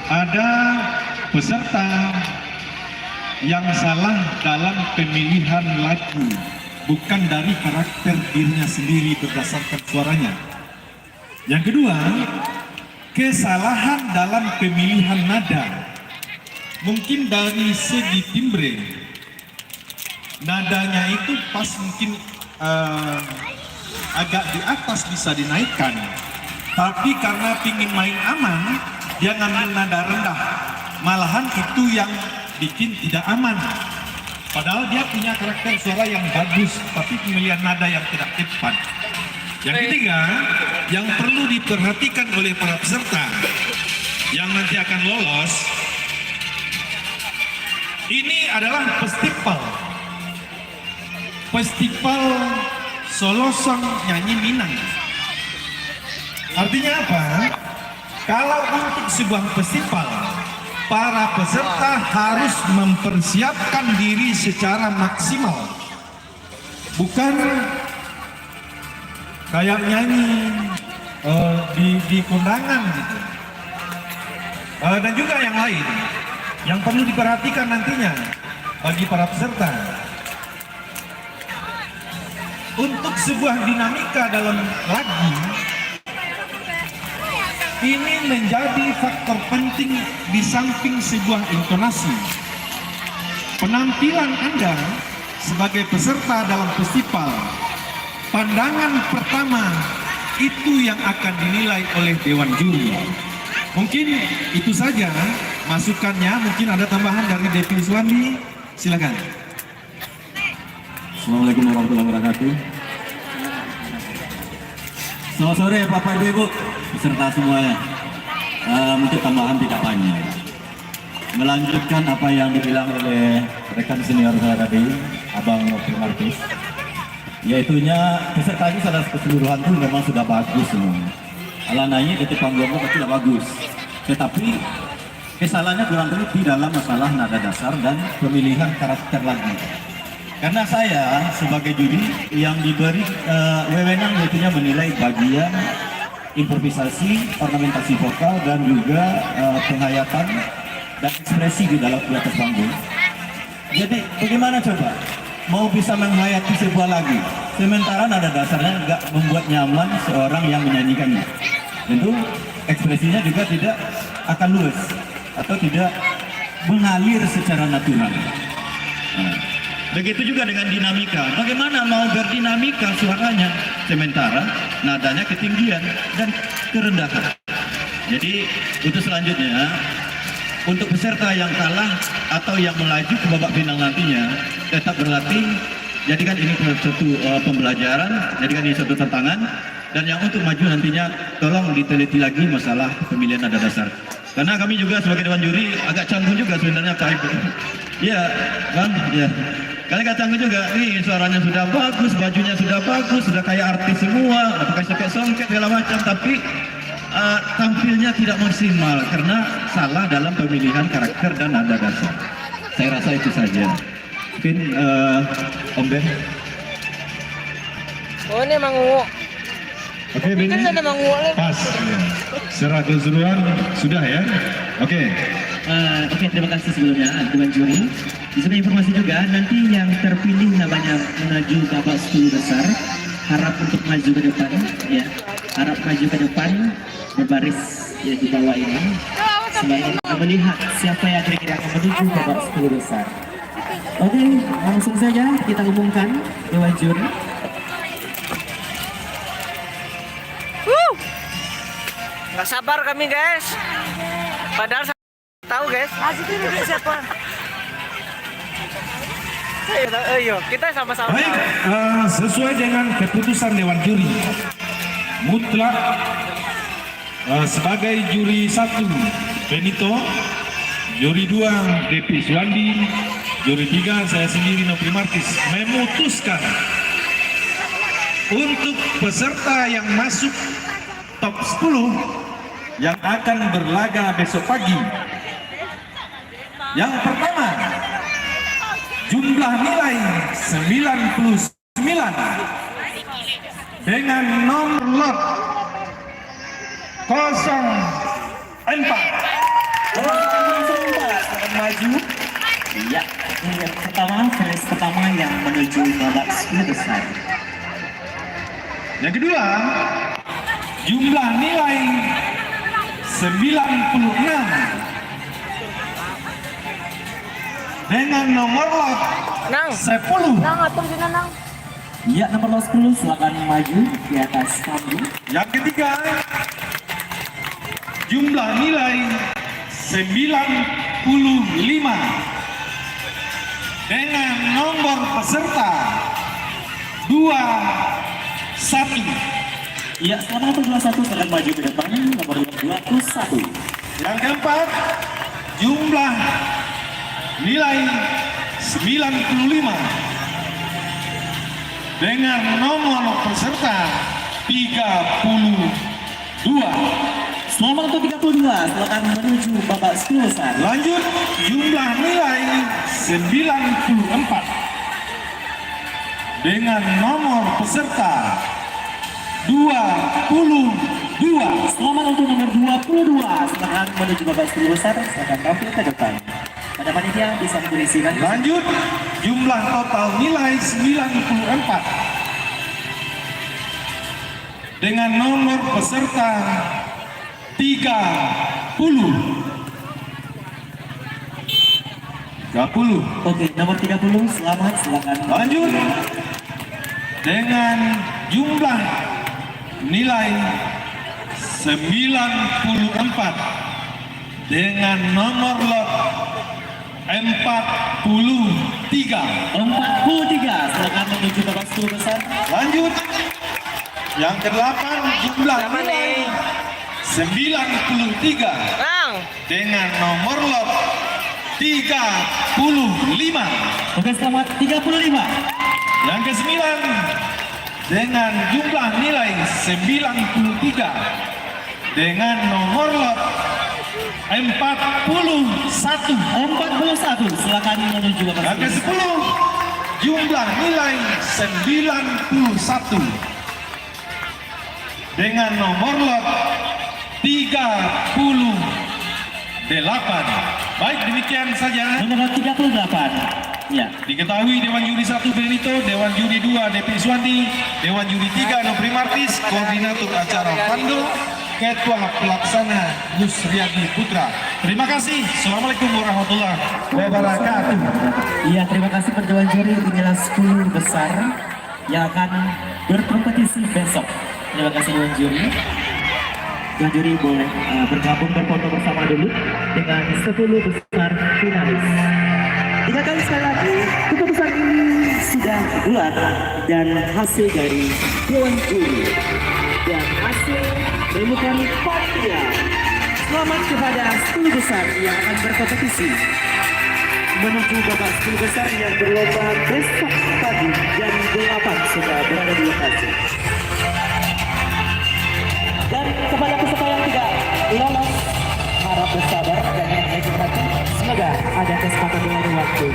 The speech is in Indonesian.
ada peserta yang salah dalam pemilihan lagu, bukan dari karakter dirinya sendiri berdasarkan suaranya. Yang kedua, kesalahan dalam pemilihan nada, mungkin dari segi timbre, nadanya itu pas mungkin agak di atas bisa dinaikkan, tapi karena ingin main aman, dia ngambil nada rendah, malahan itu yang bikin tidak aman. Padahal dia punya karakter suara yang bagus, tapi pemilihan nada yang tidak tepat. Yang ketiga, yang perlu diperhatikan oleh para peserta yang nanti akan lolos, ini adalah festival Solosong Nyanyi Minang. Artinya apa? Kalau untuk sebuah festival, para peserta harus mempersiapkan diri secara maksimal, bukan kayak nyanyi di kondangan gitu. Dan juga yang lain yang perlu diperhatikan nantinya bagi para peserta, untuk sebuah dinamika dalam lagu ini menjadi faktor penting di samping sebuah intonasi. Penampilan Anda sebagai peserta dalam festival, pandangan pertama itu yang akan dinilai oleh Dewan Juri. Mungkin itu saja masukannya. Mungkin ada tambahan dari Devi Suwandi, silakan. Assalamualaikum warahmatullahi wabarakatuh. Selamat sore Bapak Ibu beserta semuanya. Mungkin tambahan tidak banyak. Melanjutkan apa yang dibilang oleh rekan senior saya tadi, Abang Nopri Martis, yaitunya peserta ini secara keseluruhan itu memang sudah bagus semua. Alananya di panggungnya tidak bagus, tetapi kesalahannya kurang lebih di dalam masalah nada dasar dan pemilihan karakter lagu. Karena saya sebagai juri yang diberi wewenang yaitunya menilai bagian improvisasi, ornamentasi vokal dan juga penghayatan dan ekspresi di atas panggung. Jadi bagaimana coba mau bisa menghayati sebuah lagu sementara nada dasarnya nggak membuat nyaman seorang yang menyanyikannya. Tentu ekspresinya juga tidak akan luas atau tidak mengalir secara natural. Begitu juga dengan dinamika. Bagaimana mau berdinamika suaranya sementara nadanya ketinggian dan kerendahan. Jadi untuk selanjutnya, untuk peserta yang kalah atau yang melaju ke babak final nantinya, tetap berlatih. Jadikan ini satu pembelajaran, jadikan ini satu tantangan. Dan yang untuk maju nantinya, tolong diteliti lagi masalah pemilihan nada dasar. Karena kami juga sebagai Dewan Juri agak canggung juga sebenarnya Pak Ibu. Iya, Bang. Ya. Kalian agak canggung juga. Nih suaranya sudah bagus, bajunya sudah bagus, sudah kayak artis semua, pakai songket segala macam, tapi tampilnya tidak maksimal karena salah dalam pemilihan karakter dan nada dasar. Saya rasa itu saja. Mungkin Om Ben. Oh ini mangu. Oke, Ben. Pas. Ya. Secara keseluruhan sudah ya. Oke. Oke, terima kasih sebelumnya Dewan Juri. Sebagai informasi juga, nanti yang terpilih namanya menuju babak 10 besar, harap untuk maju ke depan, ya. Harap maju ke depan, berbaris ya di bawah ini, sebagai melihat siapa yang kira-kira akan menuju babak 10 besar. Oke, langsung saja kita umumkan Dewan Juri. Nggak sabar kami guys. Padahal tahu guys. Itu siapa? Ayo, kita sama-sama. Baik, sesuai dengan keputusan Dewan Juri, mutlak sebagai juri 1 Benito, juri 2 Devi Suwandi, juri 3 saya sendiri Nopri Martis memutuskan untuk peserta yang masuk top 10 yang akan berlaga besok pagi. Yang pertama, jumlah nilai 99 dengan nomor lot 04. Silakan maju. Ya, ini yang pertama, finish pertama yang menuju babak 10 besar. Yang kedua, jumlah nilai 96 dengan nomor lot Nang. 10. Nang, atur dina nang. Ya, nomor 10 silakan maju di atas panggung. Yang ketiga, jumlah nilai 95 dengan nomor peserta 21. Ya, selamat untuk 21 silakan maju ke depan. Nomor 21. Yang keempat, jumlah nilai 95 dengan nomor peserta 32. Selamat untuk 32 silakan menuju babak 10 besar. Lanjut, jumlah nilai 94 dengan nomor peserta 22. Selamat untuk nomor 22 silakan menuju babak 10 besar. Silakan tampil ke depan. Pada panitia bisa diberisikan. Lanjut, jumlah total nilai 94 dengan nomor peserta 30. Oke, nomor 30 selamat silakan. Lanjut, dengan jumlah nilai 94 dengan nomor lot 43. 43 silakan menuju babak 10 besar. Lanjut, yang ke-8 jumlah Sama nilai nih. 93 Nang. dengan nomor lot 35. Oke, selamat 35. Yang ke-9 dengan jumlah nilai 93 dengan nomor lot 41. 41 silakan menuju babak Yang 10 besar. ke-10 jumlah nilai 91 dengan nomor lot 38. Baik, demikian saja. Nomor 38. Ya. Diketahui Dewan Juri 1 Benito, Dewan Juri 2 Depi Suwandi, Dewan Juri 3 Nopri Martis, Koordinator acara Pando, Ketua Pelaksana Yusriadi Putra. Terima kasih. Assalamualaikum warahmatullahi wabarakatuh. Iya, terima kasih Dewan Juri. Inilah 10 besar yang akan berkompetisi besok. Terima kasih Dewan Juri. Dewan Juri boleh bergabung berfoto bersama dulu dengan 10 besar finalis. Ingatkan sekali lagi, keputusan ini sudah bulat dan hasil dari Dewan Juri dan hasil menemukan panitia. Selamat kepada 10 besar yang akan berkompetisi menuju babak 10 besar yang berlomba besok pagi jam 8 sudah berada di lokasi. Dan kepada peserta yang tidak lolos, harap bersabar dan menghormati. Semoga ada kesempatan dengan waktu.